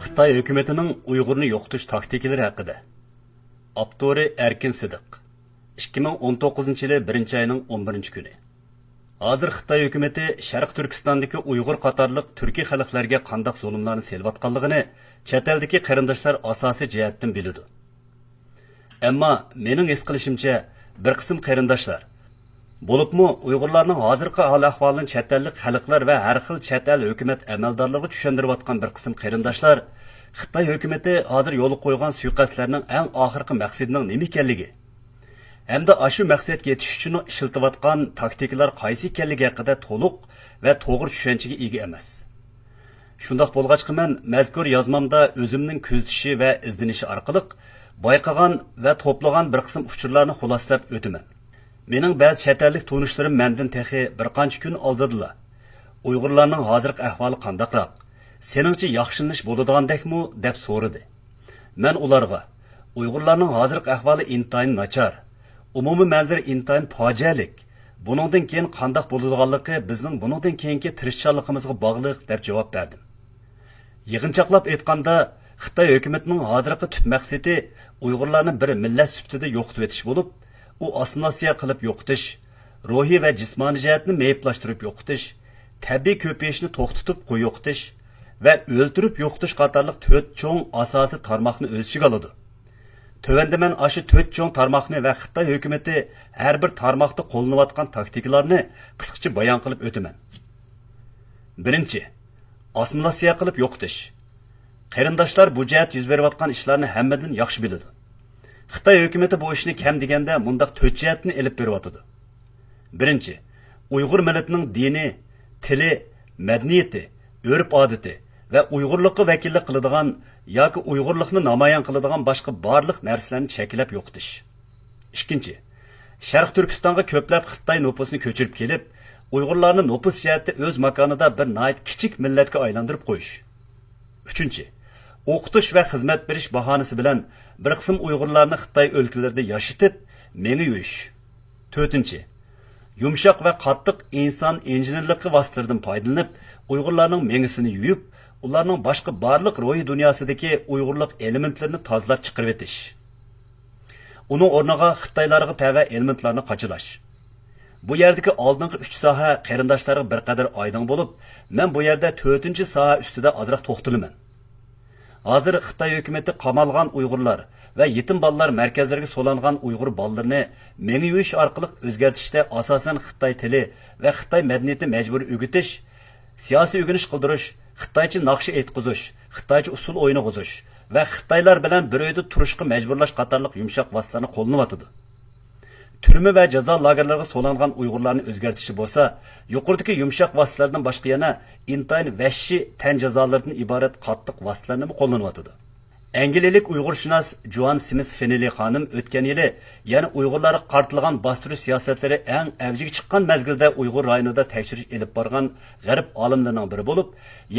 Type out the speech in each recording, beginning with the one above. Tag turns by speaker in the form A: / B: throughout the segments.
A: Xitoy hukumatining Uyg'urni yo'qotish taktikalari haqida. Avtori Erkin Sidiq. 2019 yili 1-oyning 11-kuni. Hozir Xitoy hukumati Sharq Turkistondagi Uyg'ur qatorliq turkiy xalqlarga qanday zulmlarni selvatganligini chet eldagi qarindoshlar asosiy jihatdan biladi. Ammo mening his qilishimcha bir qism qarindoshlar bo'libmi Uyg'urlarning hozirgi hol-ahvolini chet ellik xalqlar va har xil chet el hukumat amaldorlariga tushuntirayotgan bir qism qarindoshlar Xitoy hukumati hozir yo'l qo'ygan suiqasdlarning eng oxirgi maqsadining nima ekanligi hamda shu maqsadga yetish uchun ishlatayotgan taktikalar qaysi ekanligi haqida to'liq va to'g'ri tushunchaga ega emas. Shundoq bo'lg'achqa men mazkur yozmamda o'zimning kuzatishi va izlanishi orqali bayqagan va to'plagan bir qism uchurlarni xuloslab o'taman. Mening ba'zi chet ellik tanishlarim mendan texi bir qancha kun oldinlar. Uyg'urlarning hozirgi ahvoli qandaqroq? Seningcha yaxshilanish bo'ladigandekmi deb so'radi. Men ularga Uyg'urlarning hozirgi ahvoli intayin nachar, umumiy manzara intayin fojialik. Buningdan keyin qandaq bo'ladiganligi bizning buningdan keyingi tirishchanligimizga bog'liq deb javob berdim. Yig'inchoqlab aytganda, Xitoy hukumatining hozirgi tub maqsadi Uyg'urlarni bir millat sifatida yo'qotib etish bo'lib, u assimilyatsiya qilib yo'qotish, ruhiy va jismoniy jihatni meyplashtirib yo'qotish, tabiiy ko'payishni to'xtatib qo'yoqtish va o'ltirib yo'qotish qatorliq 4 cho'ng asosiy tarmoqni o'z ichiga oladi. Tövəndə mən aşı 4 cho'ng tarmoqni va Xitoy hukumati har bir tarmoqda qo'llanayotgan taktikalarni qisqacha bayon qilib o'taman. Birinchi, assimilyatsiya qilib yo'qotish. Qarindoshlar bu jihat yuz berayotgan ishlarni hammadan yaxshi biladi. Xitoy hukumati bu ishni kam deganda mundaq 4 jihatni elib beryotdi. Birinchi, Uyg'ur millatining dini, tili, madaniyati, urf-odati va Uyg'urlikqa vakillik qiladigan yoki Uyg'urlikni namoyon qiladigan boshqa barliq narsalarni cheklab yo'qotish. Ikkinchi, Sharq Turkistonga ko'plab Xitoy nopusini ko'chirib kelib, Uyg'urlarni nopus jihatda o'z makonida bir nayt kichik millatga aylantirib qo'yish. Uchinchi, o'qitish va xizmat berish bahonasi bilan bir qism Uyg'urlarni Xitoy o'lkalarida yashitib, mengi yuyish. To'rtinchi, yumshoq va qattiq inson injenerligi vositalaridan foydalanib, Uyg'urlarning mengisini yuyib, ularning boshqa barliq ruhiy dunyosidagi Uyg'urlik elementlarini tozalab chiqarib etish. Uning o'rniga Xitoylarga tava elementlarni qochilash. Bu yerdagi oldingi 3 soha qarindoshlarga bir qadar oydin bo'lib, men bu yerda 4-chi soha ustida ozroq to'xtalaman. Hozir Xitoy hukumati qamalgan Uyg'urlar va yetim bolalar markazlariga so'langan Uyg'ur bolalarini mengi yuyish orqali o'zgartirishda asosan Xitoy tili va Xitoy madaniyati majburiy o'gitish, siyosiy o'rganish qildirish, Xitoycha naqshi aytqizish, Xitoycha usul o'ynagizish va Xitoylar bilan bir uyda turishga majburlash qatorliq yumshoq vositalarni qo'llanayotdi. Turma va jazo lagerlariga so'langan Uyg'urlarni o'zgartirishi bo'lsa, yuqoridagi yumshoq vositalardan boshqa yana intayin vahshiy tan jazolaridan iborat qattiq vositalarni qo'llanayotdi. Angliyalik Uyg'urshunos Joan Smith Fennelly xonim o'tgan yili yana Uyg'urlarga qartilgan bostirish siyosatlari eng avjiga chiqqan mezgilda Uyg'ur rayonida tekshirish elib borgan g'arb olimlarining biri bo'lib,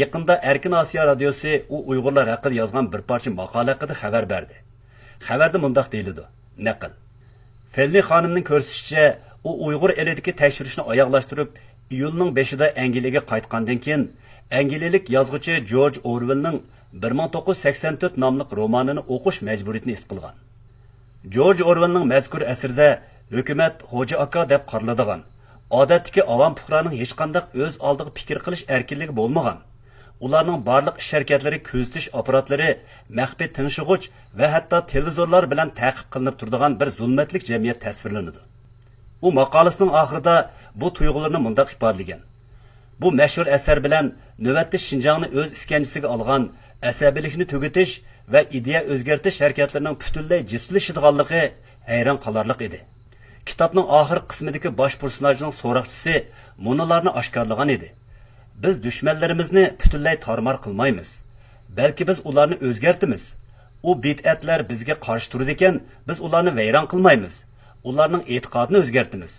A: yaqinda Erkin Osiyo radiosi u Uyg'urlar haqida yozgan bir parcha maqola haqida xabar berdi. Xabarda mundaq deyiladi. Naql. Fennelly xonimning ko'rsatishicha, u Uyg'ur elidagi tekshirishni oyoqlashtirib, iyulning 5-ida Angliyaga qaytgandan keyin angliyalik yozuvchi George Orwellning 1984 nomli romanini o'qish majburiyatini his qilgan. George Orwellning mazkur asrida hukumat xo'ja aka deb qaraladigan, odatdagi avam fuqaroning hech qanday o'z oldiga fikr qilish erkinligi bo'lmagan. Ularning barliq ish harakatlari, kuzatish apparatlari, maxfiy tinchig'ich va hatto televizorlar bilan ta'qib qilinib turadigan bir zulmatlik jamiyat tasvirlanadi. U maqolasining oxirida bu tuyg'ularni mundaq ifodalagan. Bu mashhur asar bilan navbatda Shinjongni o'z iskanchisiga olgan asabiylikni tugutish va ideya o'zgartirish harakatlarining butunlay jipslashadiganligi hayron qolarlik edi. Kitobning oxir qismidagi bosh personajning so'roqchisi munolarni oshkorlagan edi. Biz dushmanlarimizni butunlay tarmar qilmaymiz, balki biz ularni o'zgartimiz. U bid'atlar bizga qarshi turadi ekan, biz ularni vayron qilmaymiz. Ularning e'tiqodini o'zgartimiz.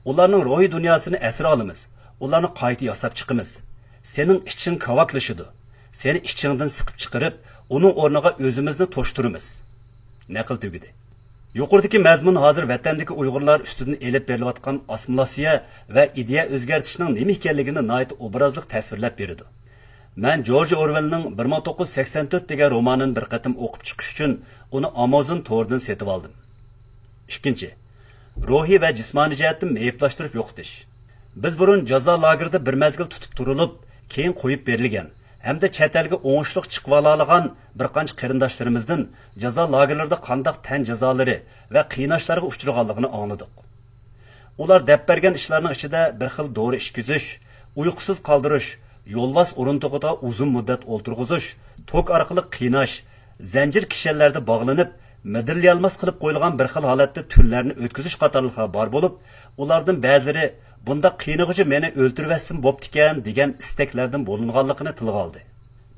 A: Ularning ruhiy dunyosini asir olamiz. Ularni qayta yasab chiqamiz. Sening iching kavaklashidi. Seni ichingdan siqib chiqarib, uning o'rniga o'zimizni to'shtiramiz. Naql tugidi. Yuqoridagi mazmun hozir vatandagi Uyg'urlar ustidan elib berilayotgan assimilyatsiya va ideya o'zgartirishning nima ekanligini nihoyat obrazli tasvirlab beradi. Men George Orwell'ning 1984 degan romanini bir qatim o'qib chiqish uchun uni Amazon to'ridan setib oldim. Ikkinchi, ruhiy va jismoniy jihatdan meyiblaştırib yo'qitish. Biz burun jazo lagerida bir mezgil tutib turilib, keyin qo'yib berilgan hamda chet elga o'ngishliq chiqib oladigan bir qancha qarindoshlarimizdan jazo lagerlarida qanday tan jazolari va qiynashlarga uchraganligini angladik. Ular deb bergan ishlarning ichida bir xil dori ishkizish, uyqusiz qoldirish, yo'lvas o'rindig'ida uzun muddat o'ltirg'izish, tok orqali qiynash, zanjir kishanlarda bog'lanib, midirlayolmas qilib qo'yilgan bir xil holatda tunlarni o'tkazish qatorliqlar bor bo'lib, ulardan ba'zilari bunda qiynag'ichi meni o'ltirvatsin bo'ptikan degan istaklardan bo'linganligini tilga oldi.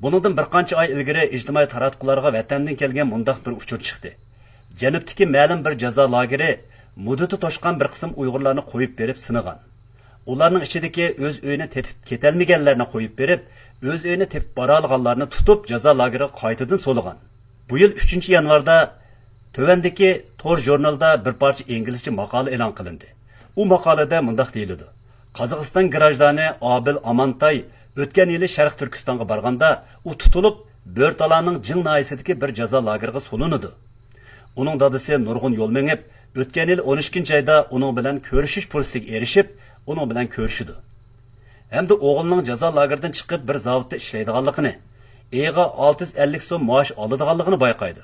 A: Buningdan bir qancha oy ilgari ijtimoiy taratqularga vatandan kelgan mundaq bir uchur chiqdi. Janubdagi ma'lum bir jazo lageri muddati toshgan bir qism Uyg'urlarni qo'yib berib sinagan. Ularning ichidagi o'z uyini tepib ketolmaganlarni qo'yib berib, o'z uyini tepib bora olganlarni tutib jazo lageriga qaytadan so'lagan. Bu yil 3-yanvarda tövendeki Tor jurnalda bir parça İngilizce maqala e'lon qilindi. U maqolada mundaq deyiladi. Qozog'iston grajdani Abil Amantay o'tgan yili Sharq Turkistonga borganda u tutilib, Bo'rtalarning Jing noyasidagi bir jazo lageriga solinadi. Uning dadasi Nurg'un yo'l mengib, o'tgan yil 12-oyda uning bilan ko'rishish fursatiga erishib, uning bilan ko'rishdi. Hamda o'g'lining jazo lageridan chiqib bir zavodda ishlaydiganligini, eğe 650 so'm maosh oladiganligini bayqaydi.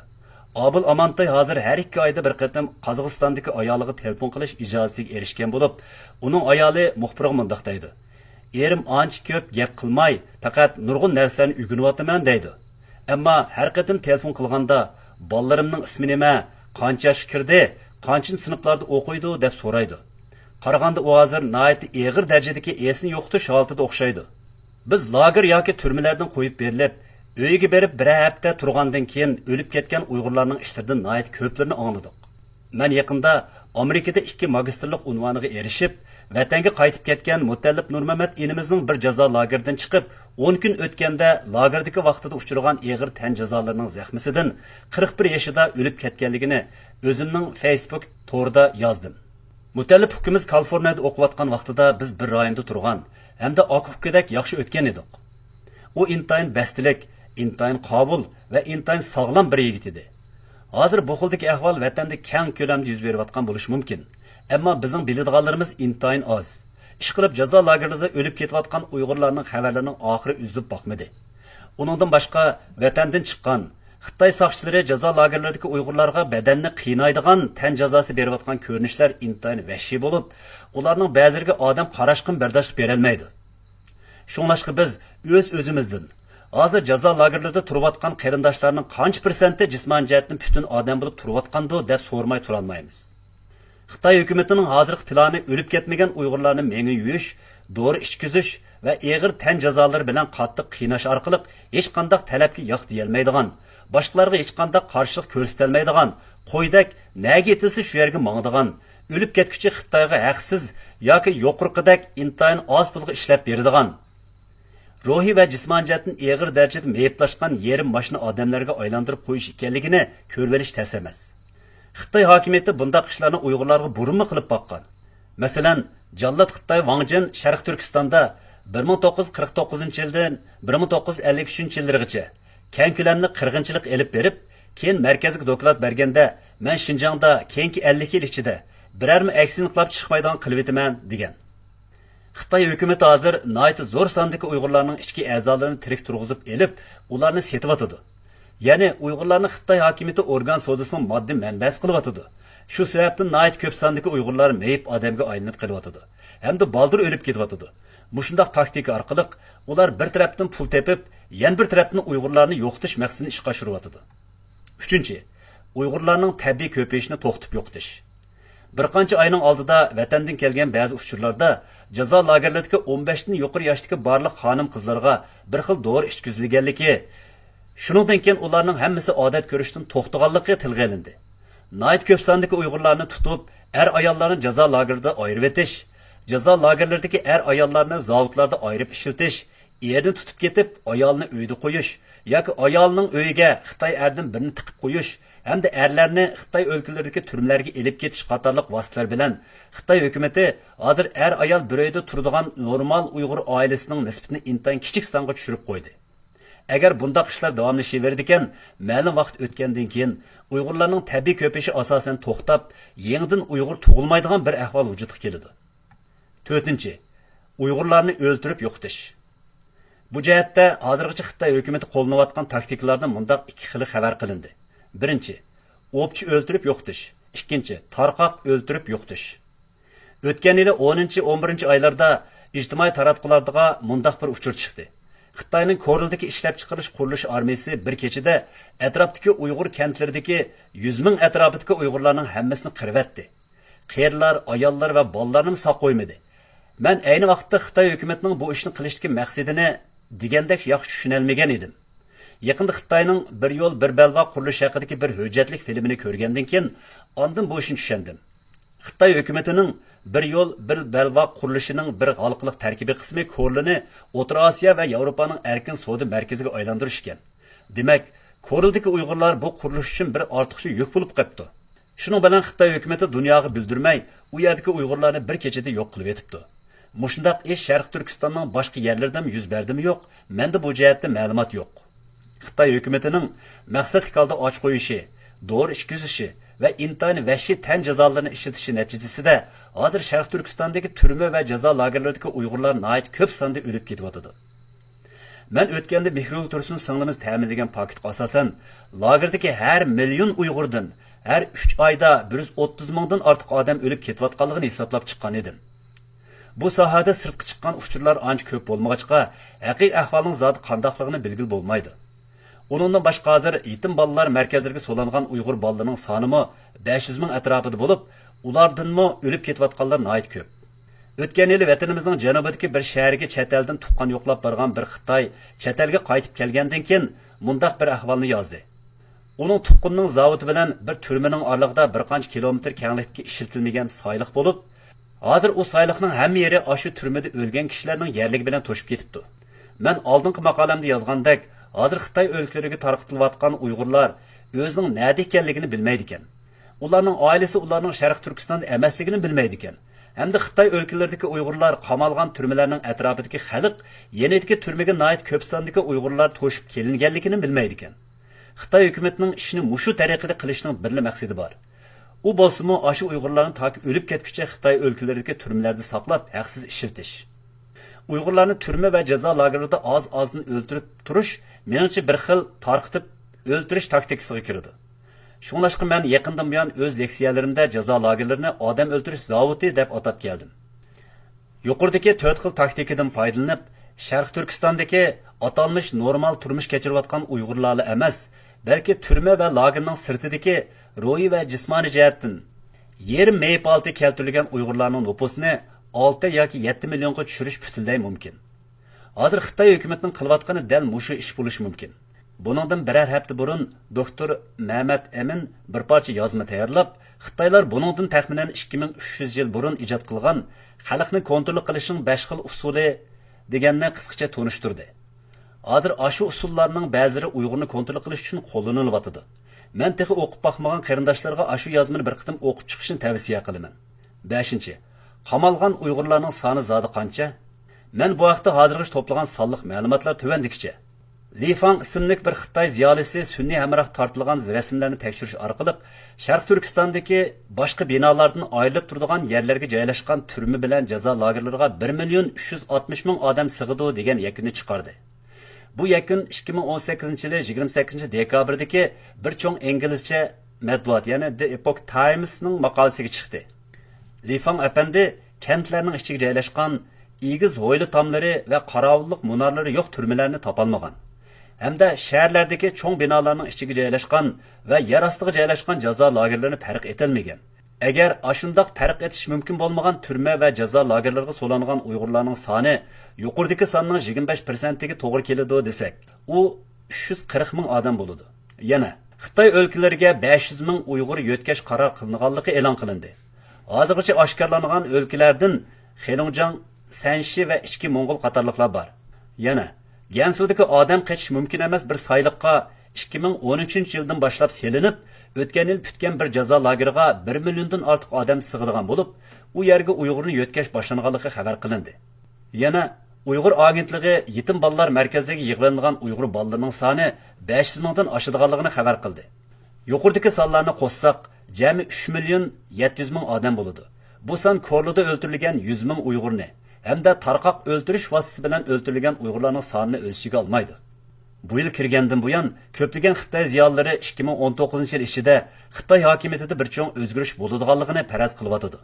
A: Abil Amantay hozir har 2 oyda bir qatam Qozog'istondagi ayoliga telefon qilish ijozatiga erishgan bo'lib, uning ayoli muxbirga mundaq deydi. Erim ancha ko'p gap qilmay, faqat nurg'un narsani o'rganyapman deydi. Ammo har qatam telefon qilganda bolalarimning ismi nima, qancha yoshga kirdi, qancha sinflarda o'qiydi deb so'raydi. Qaraganda u hozir nihoyat og'ir darajadagi esini yo'qotish holatida o'xshaydi. Biz lager yoki turmalardan qo'yib berilib, uyga berib bir hafta turgandan keyin o'lib ketgan Uyg'urlarning ishlaridan nihoyat ko'plarini angladik. Men yaqinda Amerikada 2 magistrlik unvoniga erishib, vatanga qaytib ketgan Mutallib Nurmamat inimizning bir jazo lageridan chiqib, 10 kun o'tganda lagerdagi vaqtida uchragan og'ir tan jazolarining zahmisidan 41 yoshida o'lib ketganligini o'zimning Facebook to'rida yozdim. Mutallib hukimiz Kaliforniyada o'qiyotgan vaqtida biz bir rayonda turgan hamda oqufkadek yaxshi o'tgan edik. U intayin bastilik, intayin qabul va intayin sog'lom bir yigit edi. Hozir bu xildagi ahvol vatanda keng ko'lamda yuz berayotgan bo'lishi mumkin. Ammo bizning biladiganlarimiz intayin oz. Ish qilib jazo lagerlarida o'lib ketayotgan Uyg'urlarning xabarlarining oxiri uzilib boqmadi. Uningdan boshqa vatandan chiqqan Xitoy soqchilari jazo lagerlaridagi Uyg'urlarga badanni qiynaydigan tan jazosi berayotgan ko'rinishlar intayin vahshiy bo'lib, ularning ba'zilariga odam qarashqin bardoshlik berolmaydi. Shunlashqa biz o'zimizdan hozir jazo lagerlarida turayotgan qarindoshlarning qancha prosenti jismoniy jihatdan butun odam bo'lib turayotgandi deb so'ramay tura olmaymiz. Xitoy hukumatining hozirgi plani o'lib ketmagan Uyg'urlarni mengi yuyish, dori ishkizish va og'ir tan jazolari bilan qattiq qiynash orqali hech qanday talabga yo'q deyilmaydigan, boshqalarga hech qanday qarshilik ko'rsatilmaydigan, qo'ydak nega etilsa shu yerga mangdigan, o'lib ketguchi Xitoyga haqsiz yoki yo'qirqidak intayin oz pulga ishlab beradigan, ruhiy va jismoniy jihatdan og'ir darajada meyiblaşgan yerim mashina odamlarga aylantirib qo'yish ekanligini ko'rib olish tas emas. Xitoy hokimiyati bundaq ishlarni Uyg'urlarga burunmi qilib boqqan. Masalan, Jallod Xitoy Wangjin Sharq Turkistonda 1949-yildan 1953-yillargacha keng ko'lamli qirg'inchilik elib berib, keyin markazga doklad berganda, men Shinjongda keyingi 50 yil ichida birarmi aksiyalar chiqmaydigan qilib etaman degan. Xitoy hukumati hozir nihoyat zo'r sondagi Uyg'urlarning ichki a'zolarini tirik turg'izib elib, ularni setib atadi. Ya'ni Uyg'urlarni Xitoy hokimiyati organ sodasining moddiy manbasi qilib atadi. Shu sababdan nihoyat ko'p sondagi Uyg'urlar meyib odamga aylanib qolib atadi. Hamda baldir o'lib ketib atadi. Mushundaq taktika orqali ular bir tarafdan pul tepib, yana bir tarafdan Uyg'urlarni yo'qotish maqsadini ishga oshirib atadi. 3. Uyg'urlarning tabiiy ko'payishini to'xtatib yo'qotish. Bir qancha oyning oldida vatandan kelgan ba'zi uchurlarda jazo lagerlaridagi 15 dan yuqori yoshdagi barliq xonim qizlarga bir xil dori ishkizilganligi, shuningdan keyin ularning hammasi odat ko'rishdan to'xtaganligi tilga olindi. Nihoyat ko'p sondagi Uyg'urlarni tutib, ayollarni jazo lagerida ayirib etish, jazo lagerlaridagi ayollarni zavodlarda ayirib ishlatish, erni tutib ketib, ayolni uyda qo'yish yoki ayolning uyiga Xitoy erdan birini tiqib qo'yish hamda erlarni Xitoy o'lkalaridagi turmlarga elib ketish qatorliq vositalar bilan Xitoy hukumati hozir ayol bir uyda turadigan normal Uyg'ur oilasining nisbatini intayin kichik songa tushirib qo'ydi. Agar bundaq ishlar davomlashaverdi ekan, ma'lum vaqt o'tgandan keyin Uyg'urlarning tabiiy ko'payishi asosan to'xtab, yangidan Uyg'ur tug'ilmaydigan bir ahvol vujudga keladi. 4. Uyg'urlarni o'ltirib yo'qotish. Bu jihatda hozirgacha Xitoy hukumatı qo'llanayotgan taktikalardan mundaq ikki xili xabar qilindi. 1. O'pchi o'ltirib yo'qotish. 2. Tarqoq o'ltirib yo'qotish. O'tgan yili 10-11 oylarda ijtimoiy taratqularda mundaq bir uchur chiqdi. Xitoyning Korildagi ishlab chiqarish qurilish armiyasi bir kechada atrofdagi Uyg'ur kentlaridagi 100 ming atrofidagi Uyg'urlarning hammasini qirvatdi. Qerlar, ayollar va bolalarni saq qo'ymadi. Men ayni vaqtda Xitoy hukumatining bu ishni qilishdagi maqsadini degandek yaxshi tushunolmagan edim. Yaqinda Xitoyning bir yo'l bir balva qurilish haqidagi bir hujjatlik filmini ko'rgandan keyin ondan bu ishni tushundim. Xitoy hukumatining bir yo'l bir balva qurilishining bir xalqliq tarkibiy qismi Korlini O'rta Osiyo va Yevropaning erkin savdo markaziga aylantirish ekan. Demak, Korildagi Uyg'urlar bu qurilish uchun bir ortiqcha yuk bo'lib qolibdi. Shuning bilan Xitoy hukumati dunyoga bildirmay, u yerdagi Uyg'urlarni bir kechada yo'q qilib etibdi. Mushundaq ish Sharq Turkistonning boshqa yerlarida yuz berdimi yo'q? Menda bu jihatda ma'lumot yo'q. Xitoy hukumatining maqsadli holda och qo'yishi, doğru ishkizishi va intayin vahshiy tan jazolarini ishlatishi natijasida hozir Sharq Turkistondagi turma va jazo lagerlaridagi Uyg'urlar nihoyat ko'p sonda o'lib ketyotdi. Men o'tganda Mehrul Tursun singlimiz ta'minlagan paketga asosan lagerdagi har million Uyg'urdan har 3 oyda 130 mingdan ortiq odam o'lib ketayotganligini hisoblab chiqqan edim. Bu sohada sirtqa chiqqan uchurlar ancha ko'p bo'lmag'achqa, haqiqiy ahvolning zoti qandaqligini bilgil bo'lmaydi. Onundan başqa hozir yetim bolalar markazlariga so'langan Uyg'ur bolalarining sonimi 500 ming atrofida bo'lib, ulardanmi o'lib ketayotganlar nihoyat ko'p. O'tgan yili vatanimizning janubidagi bir shaharga chet eldan tuqqan yo'qlab borgan bir Xitoy chet elga qaytib kelgandan keyin mundaq bir ahvolni yozdi. Uning tuqqunning zavodi bilan bir turmaning oralig'ida bir qancha kilometr kenglikdagi ishlatilmagan sayliq bo'lib, hozir u sayliqning hamma yeri ashu turmada o'lgan kishilarning yerligi bilan to'shib ketibdi. Men oldingi maqolamda yozgandek, hozir Xitoy o'lkalariga tarqatilayotgan Uyg'urlar o'zining nada ekanligini bilmaydi ekan. Ularning oilasi ularning Sharq Turkistonda emasligini bilmaydi ekan. Hamda Xitoy o'lkalaridagi Uyg'urlar qamalgan turmalarning atrofidagi xalq yenidagi turmaga nihoyat ko'p sondagi Uyg'urlar to'shib kelinganligini bilmaydi ekan. Xitoy hukumatining ishini mushu tariqada qilishning bir maqsadi bor. U bo'lsa-mu, ashu Uyg'urlarni takib o'lib ketguncha Xitoy o'lkalaridagi turmalarda saqlab haqsiz ishlatish. Uyg'urlarni turma va jazo lagerida oz-ozini o'ltirib turish meningcha bir xil tarqitib o'ltirish taktikasiga kirdi. Shunlashqa men yaqindan buyon o'z leksiyalarimda jazo lagerlarini odam o'ltirish zavodi deb atab keldim. Yuqoridagi 4 xil taktikadan foydalanib, Sharq Turkistondagi atalmish normal turmush kechirayotgan Uyg'urlarni emas, balki turma va lagerning sirtidagi ruhiy va jismoniy jihatdan yerim maypalti keltirilgan Uyg'urlarning nupusini 6 yoki 7 millionga tushirish butunlay mumkin. Hozir Xitoy hukumatining qilayotgani dal mushu ish bo'lishi mumkin. Buningdan birer hafta burun doktor Mehmet Emin bir parcha yozma tayyorlab, Xitoylar buningdan taxminan 2300 yil burun ijod qilgan xalqni kontrol qilishning 5 xil usuli deganni qisqacha tunishtirdi. Hozir ashu usullarning ba'zilari Uyg'urni kontrol qilish uchun qo'llanilyapti. Men texi o'qib baxmagan qarindoshlarga ashu yozmani bir qitim o'qib chiqishni tavsiya qilaman. 5. Qamalgan Uyg'urlarning soni zodi qancha? Men bu vaqtda hozirgacha to'plagan sonliq ma'lumotlar tuvandikicha. Li Fang ismli bir Xitoy ziyolisi sunniy hamroh tortilgan rasmlarni tekshirish orqali Sharq Turkistondagi boshqa binolardan ayrilib turadigan yerlarga joylashgan turma bilan jazo lagerlariga 1.360.000 odam sig'idi degan yakunni chiqardi. Bu yakun 2018-yili 28 dekabrdagi bir cho'ng inglizcha matbuot, ya'ni The Epoch Times'ning maqolasiga chiqdi. Li Fang apandi kentlarning ichiga joylashgan egiz ho'yli tomlari va qorovulliq munarlari yo'q turmalarni topolmagan. Hamda shaharlardagi cho'ng binolarning ichiga joylashgan va yer ostiga joylashgan jazo lagerlarini farq etilmagan. Agar ashundoq farq etish mumkin bo'lmagan turma va jazo lagerlariga so'langan Uyg'urlarning soni yuqoridagi sonning 25%ga to'g'ri keladi desak, u 340 ming odam bo'ladi. Yana Xitoy o'lkalariga 500 ming Uyg'ur yo'tkash qaror qilinganligi e'lon qilindi. Hozirgacha oshkorlangan o'lkalardan Xelongjang, Sanshi va ichki Mo'ng'ul qatorliqlar bor. Yana Gansudagi odam qechish mumkin emas bir sayliqqa 2013-yildan boshlab selinib, o'tgan yil putgan bir jazo lageriga 1 milliondan ortiq odam sig'adigan bo'lib, u yerga Uyg'urni yo'tkash boshlanganligi xabar qilindi. Yana Uyg'ur agentligi yetim bolalar markaziga yig'ilgan Uyg'ur bolalarining soni 500 mingdan oshadiganligini xabar qildi. Yuqoridagi sonlarni qo'shsak, jami 3 million 700 ming odam bo'ladi. Bu son Korluda o'ldirilgan 100 ming Uyg'urni hamda tarqoq o'ltirish vositasi bilan o'ldirilgan Uyg'urlarning sonini o'lchiga olmaydi. Bu yil kirgandan buyon ko'plagan Xitoy ziyolilari 2019-yil ichida Xitoy hokimiyatida bir cho'ng o'zgarish bo'ladiganligini faraz qilyotdi.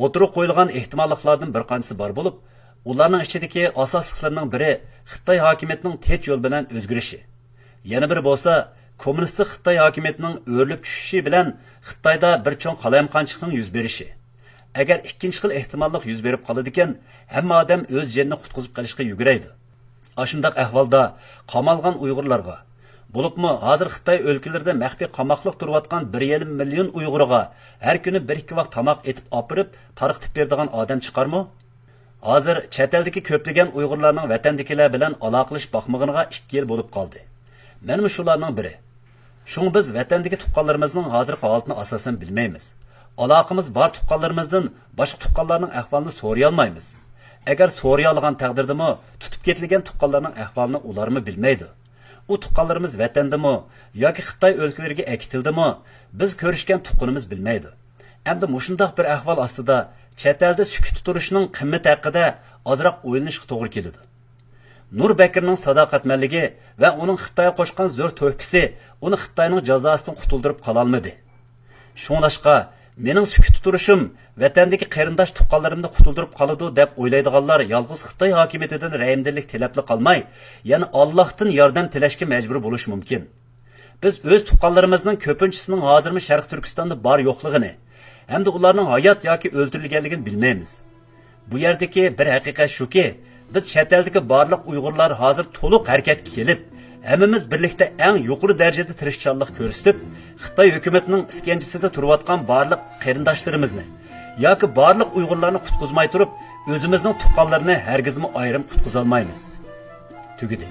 A: O'tirib qo'yilgan ehtimolliklardan bir qanchasi bor bo'lib, ularning ichidagi asosliklarining biri Xitoy hokimiyatining tej yo'l bilan o'zgarishi. Yana biri bo'lsa, kommunistik Xitoy hokimiyatining o'rlib tushishi bilan Xitoyda bir cho'ng qalamqonchilikning yuz berishi. Agar ikkinchi xil ehtimollik yuz berib qoladi ekan, hamma odam o'z yerini qutqizib qolishga yuguraydi. Ashundaq ahvolda qamalgan Uyg'urlarga, bo'libmi hozir Xitoy o'lkalarida maxfiy qamoqliq turayotgan 1,5 million Uyg'urga har kuni 1-2 vaqt tamoq etib opirib, tarqitib beradigan odam chiqarmi? Hozir chet eldagi ko'plagan Uyg'urlarning vatandagilar bilan aloqalash boqmag'iniga 2 yil bo'lib qoldi. Menmi shularning biri. Shung biz vatandagi tuqqanlarimizning hozirgi holatini asosan bilmaymiz. Aloqamiz bor tuqqanlarimizdan boshqa tuqqanlarning ahvolini so'ray olmaymiz. Agar so'ray olgan taqdirdami, tutib ketilgan tuqqanlarning ahvolini ularmi bilmaydi. U tuqqanlarimiz vatandami yoki Xitoy o'lkalariga akitildimi, biz ko'rishgan tuqqanimiz bilmaydi. Endi mushundoq bir ahvol ostida chet elda sukut turishning qimmati haqida ozroq o'ylanishga to'g'ri keladi. Nur Bakirning sadoqatmanligi va uning Xitoyga qo'shgan zo'r to'hfasi uni Xitoyning jazosidan qutuldirib qola olmadi. Shunlashqa mening sukut turishim vatandagi qarindosh tuqqanlarimni qutuldirib qoladi deb o'ylaydiganlar yolg'iz Xitoy hokimiyatidan rahimdillik tilabli qolmay, yana Allohdan yordam tilashga majbur bo'lish mumkin. Biz o'z tuqqanlarimizning ko'pinchisining hozirmi Sharq Turkistonda bor yo'qligini hamda ularning hayot yoki o'ldirilganligini bilmaymiz. Bu yerdagi bir haqiqat shuki, biz chet eldagi barliq Uyg'urlar hozir to'liq harakatga kelib, hammamiz birlikda eng yuqori darajada tirishchanlik ko'rsatib, Xitoy hukumatining iskanjasida turayotgan barliq qarindoshlarimizni yoki barliq Uyg'urlarni qutqizmay turib, o'zimizning tuqqanlarini hargizmi ayrim qutqiza olmaymiz. Tugidi.